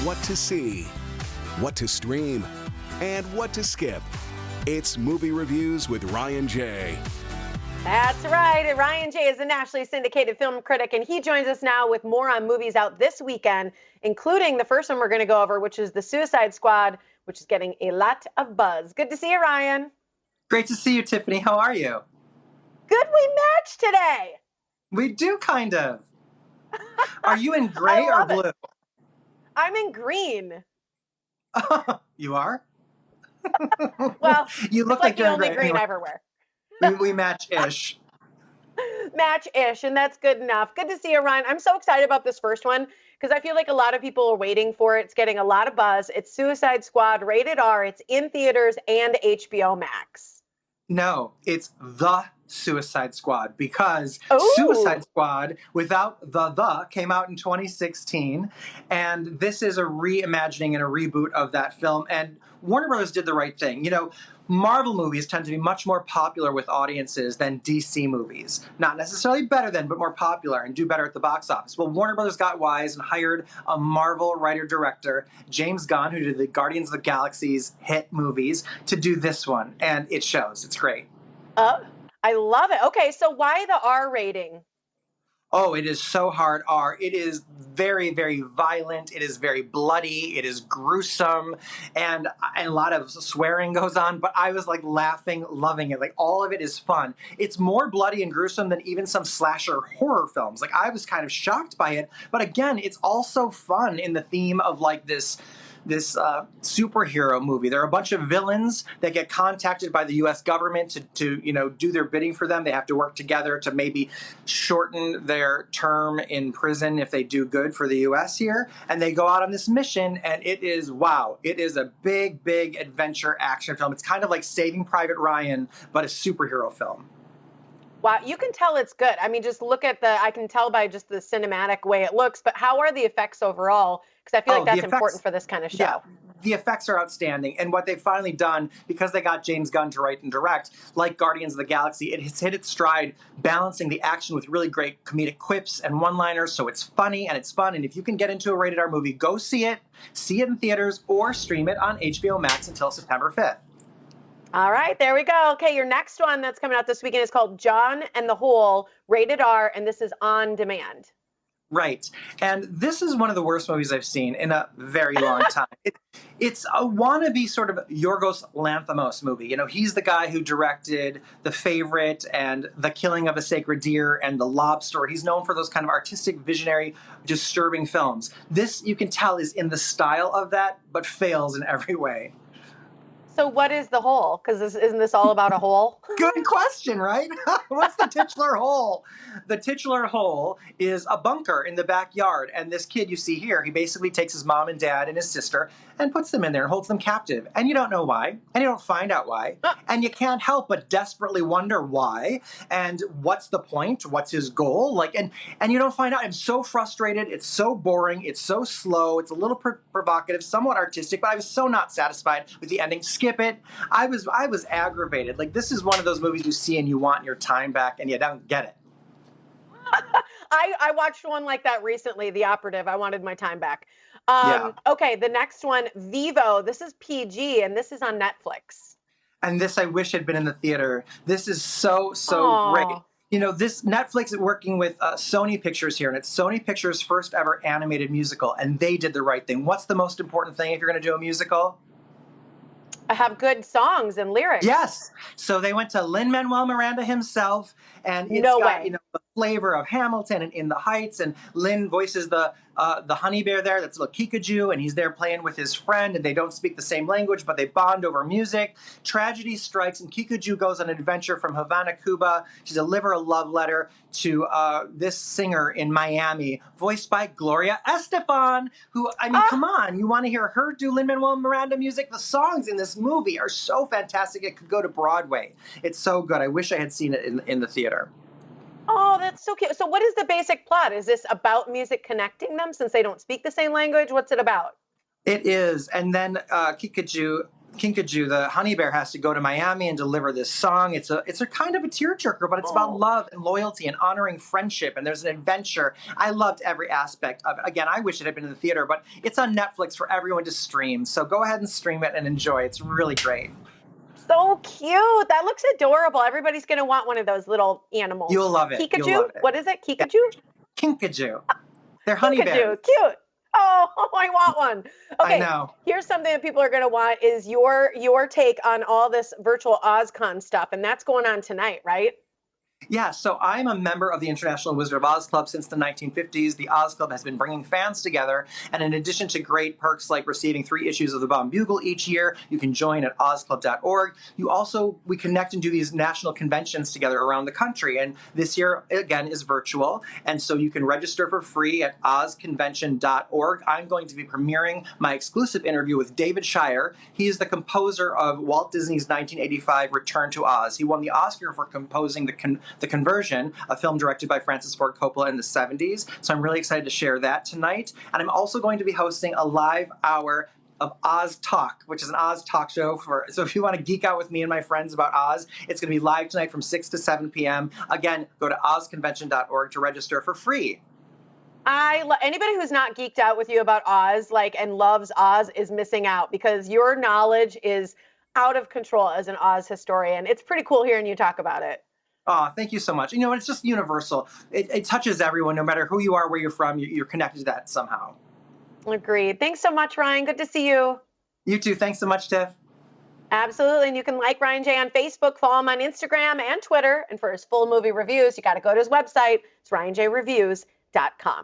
what to see, what to stream, and what to skip. It's Movie Reviews with Ryan J. That's right. Ryan J is a nationally syndicated film critic, and he joins us now with more on movies out this weekend, including the first one we're going to go over, which is The Suicide Squad, which is getting a lot of buzz. Good to see you, Ryan. Great to see you, Tiffany. How are you? Good, we matched today. We do, kind of. Are you in I gray or love blue? it. I'm in green. You are? Well, You look it's like like the you're in only gray. green Anyway, I ever wear. we match-ish. Match-ish, and that's good enough. Good to see you, Ryan. I'm so excited about this first one because I feel like a lot of people are waiting for it. It's getting a lot of buzz. It's Suicide Squad, rated R. It's in theaters and HBO Max. No, it's The Suicide Squad, because Oh, Suicide Squad without the came out in 2016, and this is a reimagining and a reboot of that film, and Warner Brothers did the right thing. You know, Marvel movies tend to be much more popular with audiences than DC movies. Not necessarily better than, but more popular and do better at the box office. Well, Warner Brothers got wise and hired a Marvel writer-director, James Gunn, who did the Guardians of the Galaxy's hit movies, to do this one, and it shows. It's great. I love it. Okay, so why the R rating? Oh, it is so hard R. It is very, very violent. It is very bloody. It is gruesome, and a lot of swearing goes on. But I was like laughing, loving it. Like, all of it is fun. It's more bloody and gruesome than even some slasher horror films. Like, I was kind of shocked by it. But again, it's also fun in the theme of like this superhero movie. There are a bunch of villains that get contacted by the U.S. government to do their bidding for them. They have to work together to maybe shorten their term in prison if they do good for the U.S. here. And they go out on this mission, and it is a big, big adventure action film. It's kind of like Saving Private Ryan, but a superhero film. Wow, you can tell it's good. I mean, just look at I can tell by just the cinematic way it looks, but how are the effects overall? Because I feel like that's important for this kind of show. Yeah, the effects are outstanding. And what they've finally done, because they got James Gunn to write and direct, like Guardians of the Galaxy, it has hit its stride, balancing the action with really great comedic quips and one-liners. So it's funny and it's fun. And if you can get into a rated R movie, go see it in theaters, or stream it on HBO Max until September 5th. All right, there we go. Okay, your next one that's coming out this weekend is called John and the Hole, rated R, and this is on demand. Right. And this is one of the worst movies I've seen in a very long time. It's a wannabe sort of Yorgos Lanthimos movie. You know, he's the guy who directed The Favorite and The Killing of a Sacred Deer and The Lobster. He's known for those kind of artistic, visionary, disturbing films. This, you can tell, is in the style of that, but fails in every way. So what is the hole? Because isn't this all about a hole? Good question, right? What's the titular hole? The titular hole is a bunker in the backyard. And this kid you see here, he basically takes his mom and dad and his sister and puts them in there and holds them captive. And you don't know why. And you don't find out why. And you can't help but desperately wonder why. And what's the point? What's his goal? And you don't find out. I'm so frustrated. It's so boring. It's so slow. It's a little provocative, somewhat artistic, but I was so not satisfied with the ending. Skip it. I was aggravated. Like, this is one of those movies you see and you want your time back and you don't get it. I watched one like that recently, The Operative. I wanted my time back. Yeah. Okay, the next one, Vivo. This is PG, and this is on Netflix. And this I wish had been in the theater. This is so great. You know, this Netflix is working with Sony Pictures here, and it's Sony Pictures' first ever animated musical, and they did the right thing. What's the most important thing if you're going to do a musical? Have good songs and lyrics. Yes. So they went to Lin-Manuel Miranda himself, and it's got, the flavor of Hamilton and In the Heights, and Lin voices the honey bear there. That's little Kikaju, and he's there playing with his friend, and they don't speak the same language, but they bond over music. Tragedy strikes, and Kikaju goes on an adventure from Havana, Cuba, to deliver a love letter to this singer in Miami, voiced by Gloria Estefan, who, I mean, come on, you want to hear her do Lin-Manuel Miranda music? The songs in this movie are so fantastic, it could go to Broadway. It's so good. I wish I had seen it in the theater. Oh, that's so cute. So what is the basic plot? Is this about music connecting them since they don't speak the same language? What's it about? It is. And then Kikaju Kinkajou, the honey bear, has to go to Miami and deliver this song. It's a kind of a tearjerker, but it's about love and loyalty and honoring friendship. And there's an adventure. I loved every aspect of it. Again, I wish it had been in the theater, but it's on Netflix for everyone to stream. So go ahead and stream it and enjoy. It's really great. So cute. That looks adorable. Everybody's going to want one of those little animals. You'll love it. Kinkajou? You'll love it. What is it? Kinkajou? Yeah. Kinkajou. They're honey bears. Cute. Oh, I want one. Okay, I know. Here's something that people are going to want is your take on all this virtual OzCon stuff, and that's going on tonight, right? Yeah, so I'm a member of the International Wizard of Oz Club since the 1950s. The Oz Club has been bringing fans together, and in addition to great perks like receiving 3 issues of the Bomb Bugle each year, you can join at ozclub.org. We connect and do these national conventions together around the country, and this year, again, is virtual, and so you can register for free at ozconvention.org. I'm going to be premiering my exclusive interview with David Shire. He is the composer of Walt Disney's 1985 Return to Oz. He won the Oscar for composing The Conversion, a film directed by Francis Ford Coppola in the 70s. So I'm really excited to share that tonight. And I'm also going to be hosting a live hour of Oz Talk, which is an Oz talk show. So if you want to geek out with me and my friends about Oz, it's going to be live tonight from 6 to 7 p.m. Again, go to ozconvention.org to register for free. Anybody who's not geeked out with you about Oz, and loves Oz, is missing out, because your knowledge is out of control as an Oz historian. It's pretty cool hearing you talk about it. Oh, thank you so much. It's just universal. It touches everyone, no matter who you are, where you're from, you're connected to that somehow. Agreed. Thanks so much, Ryan. Good to see you. You too. Thanks so much, Tiff. Absolutely. And you can like Ryan J on Facebook, follow him on Instagram and Twitter. And for his full movie reviews, you got to go to his website. It's ryanjreviews.com.